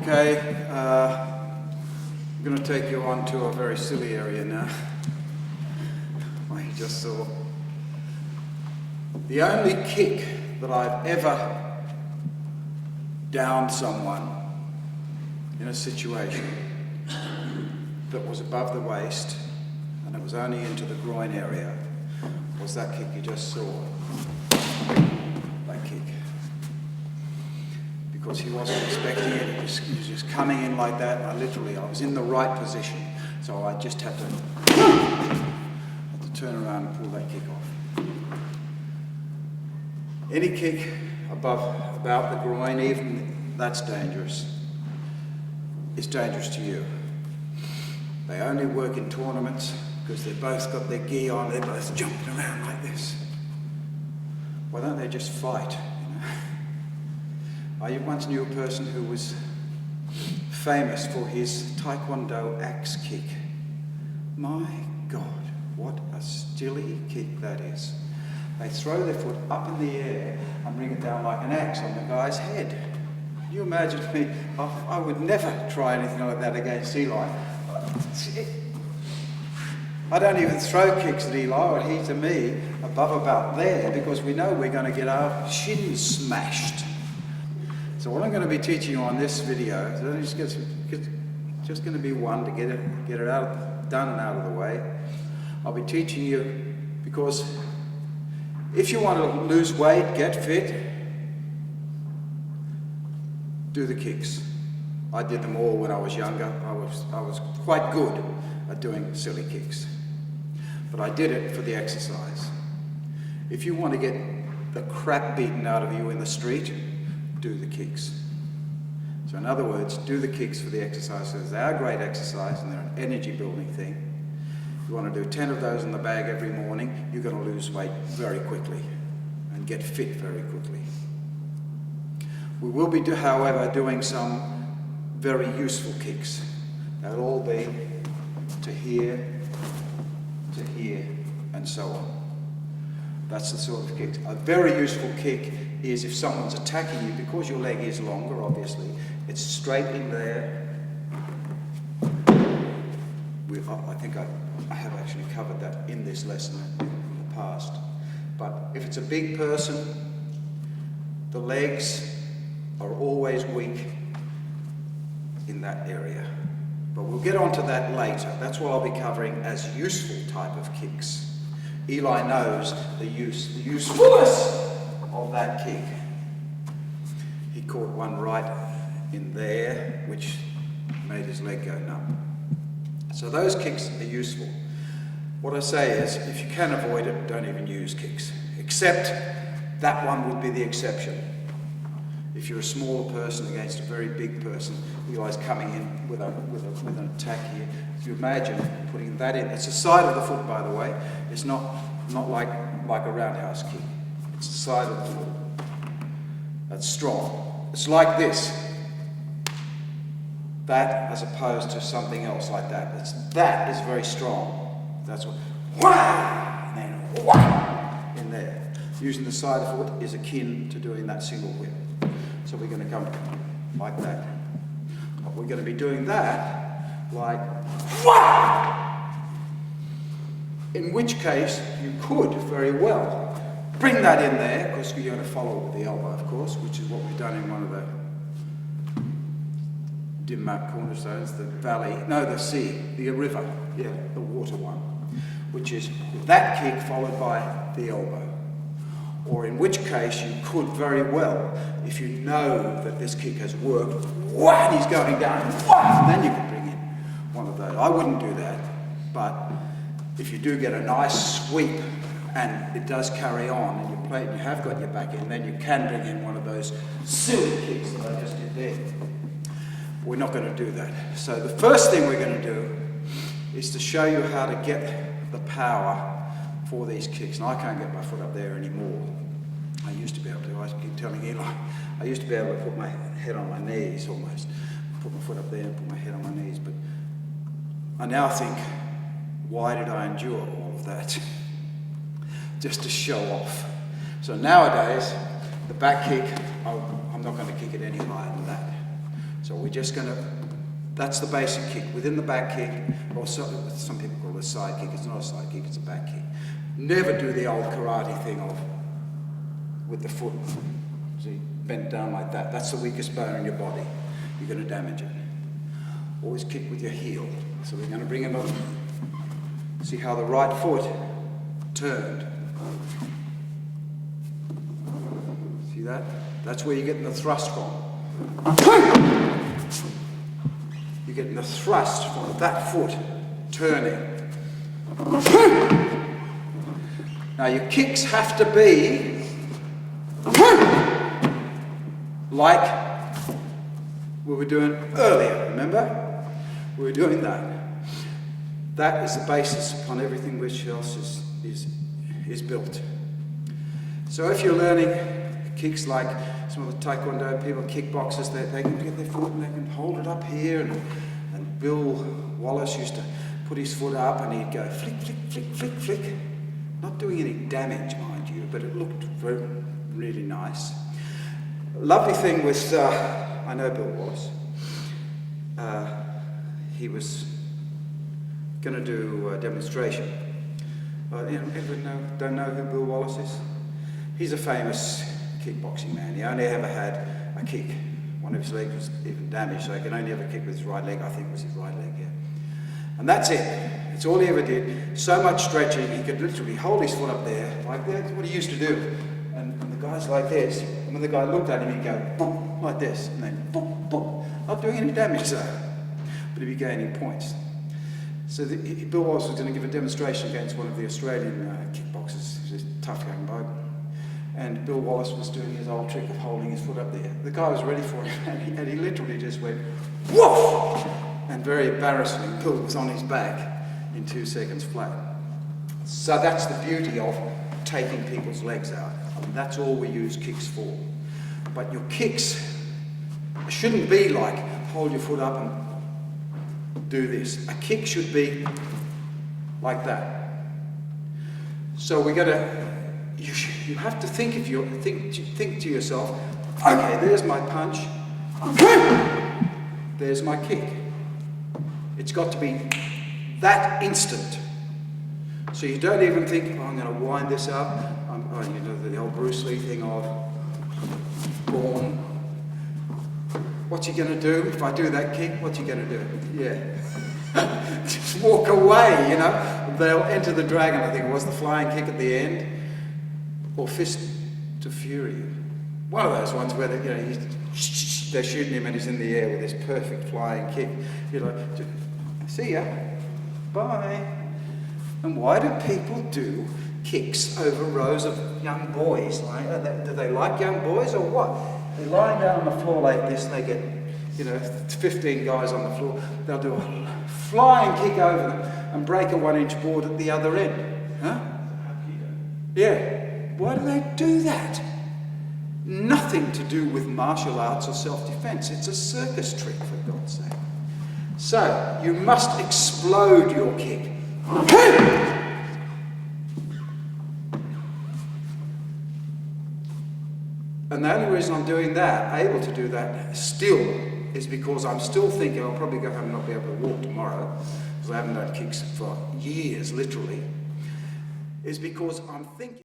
Okay, I'm going to take you on to a very silly area now. Well, you just saw. The only kick that I've ever downed someone in a situation that was above the waist and it was only into the groin area was that kick you just saw. That kick. Because he wasn't expecting it, he was just coming in like that, and I was in the right position, so I just had to turn around and pull that kick off. Any kick about the groin, even that's dangerous. It's dangerous to you. They only work in tournaments because they've both got their gi on, they're both jumping around like this. Why don't they just fight? I once knew a person who was famous for his Taekwondo axe kick. My God, what a silly kick that is. They throw their foot up in the air and bring it down like an axe on the guy's head. Can you imagine me? I would never try anything like that against Eli. I don't even throw kicks at Eli or he to me above about there because we know we're going to get our shins smashed. So what I'm going to be teaching you on this video is just going to be one to get it done and out of the way. I'll be teaching you because if you want to lose weight, get fit, do the kicks. I did them all when I was younger. I was quite good at doing silly kicks, but I did it for the exercise. If you want to get the crap beaten out of you in the street, do the kicks. So in other words, do the kicks for the exercises. They are great exercise and they're an energy building thing. If you want to do 10 of those in the bag every morning, you're going to lose weight very quickly and get fit very quickly. We will be, however, doing some very useful kicks. They'll all be to here, and so on. That's the sort of kick. A very useful kick is if someone's attacking you, because your leg is longer, obviously, it's straight in there. I think I have actually covered that in this lesson in the past. But if it's a big person, the legs are always weak in that area. But we'll get onto that later. That's what I'll be covering as useful type of kicks. Eli knows the usefulness of that kick. He caught one right in there, which made his leg go numb. So those kicks are useful. What I say is, if you can avoid it, don't even use kicks. Except that one would be the exception. If you're a smaller person against a very big person, Eli's coming in with an attack here. If you imagine putting that in, it's the side of the foot, by the way. It's not like a roundhouse kick. It's the side of the foot. That's strong. It's like this. That as opposed to something else like that. That is very strong. That's what. Wah! And then wah! In there. Using the side of the foot is akin to doing that single whip. So we're going to come like that. But we're going to be doing that like wah! In which case you could very well bring that in there, because you're going to follow with the elbow, of course, which is what we've done in one of the dim map cornerstones, the river, the water one, which is that kick followed by the elbow. Or in which case you could very well, if you know that this kick has worked, wah, and he's going down, wah, and then you can bring in one of those. I wouldn't do that, but if you do get a nice sweep and it does carry on and you have got your back in, then you can bring in one of those silly kicks that I just did there. We're not going to do that. So the first thing we're going to do is to show you how to get the power for these kicks. And I can't get my foot up there anymore. I used to be able to. I keep telling Eli, I used to be able to put my head on my knees almost. Put my foot up there and put my head on my knees. But I now think, why did I endure all of that? Just to show off. So nowadays, the back kick, I'm not going to kick it any higher than that. So we're just going to, that's the basic kick. Within the back kick, or some people call it a side kick. It's not a side kick, it's a back kick. Never do the old karate thing of with the foot, see, bent down like that. That's the weakest bone in your body. You're going to damage it. Always kick with your heel. So we're going to bring it on. See how the right foot turned. See that? That's where you're getting the thrust from. You're getting the thrust from that foot turning. Now your kicks have to be like we were doing earlier, remember? We were doing that. That is the basis upon everything which else is built. So if you're learning kicks like some of the Taekwondo people, kickboxers, they can get their foot and they can hold it up here, and Bill Wallace used to put his foot up and he'd go flick, flick, flick, flick, flick. Not doing any damage, mind you, but it looked really nice. Lovely thing with, I know Bill Wallace, he was going to do a demonstration. Everyone don't know who Bill Wallace is? He's a famous kickboxing man. He only ever had a kick. One of his legs was even damaged, so he could only ever kick with his right leg. I think it was his right leg, yeah. And that's it. It's all he ever did. So much stretching, he could literally hold his foot up there, like that's what he used to do. And the guy's like this. And when the guy looked at him, he'd go boom, like this, and then boom, boom. Not doing any damage though, but he'd be gaining points. So Bill Wallace was going to give a demonstration against one of the Australian kickboxers. He was a tough young bloke. And Bill Wallace was doing his old trick of holding his foot up there. The guy was ready for it, and he literally just went, woof! And very embarrassingly, Bill was on his back in 2 seconds flat. So that's the beauty of taking people's legs out. I mean, that's all we use kicks for. But your kicks shouldn't be like, hold your foot up and do this. A kick should be like that. So we got to, you have to think to yourself, okay, there's my punch, there's my kick. It's got to be that instant. So you don't even think, oh, I'm going to wind this up. You know, the old Bruce Lee thing of born. What's he going to do if I do that kick? What's he going to do? Yeah. Just walk away, you know. They'll enter the dragon, I think it was the flying kick at the end. Or fist to fury. One of those ones where they're shooting him and he's in the air with this perfect flying kick. You're like, see ya, bye. And why do people do kicks over rows of young boys? Do they like young boys or what? They're lying down on the floor like this and they get, 15 guys on the floor. They'll do a flying kick over them and break a 1-inch board at the other end. Huh? Yeah. Why do they do that? Nothing to do with martial arts or self-defense. It's a circus trick, for God's sake. So, you must explode your kick. And the only reason I'm doing that, able to do that still, is because I'm still thinking I'll probably go home and not be able to walk tomorrow, because I haven't done kicks for years, literally, is because I'm thinking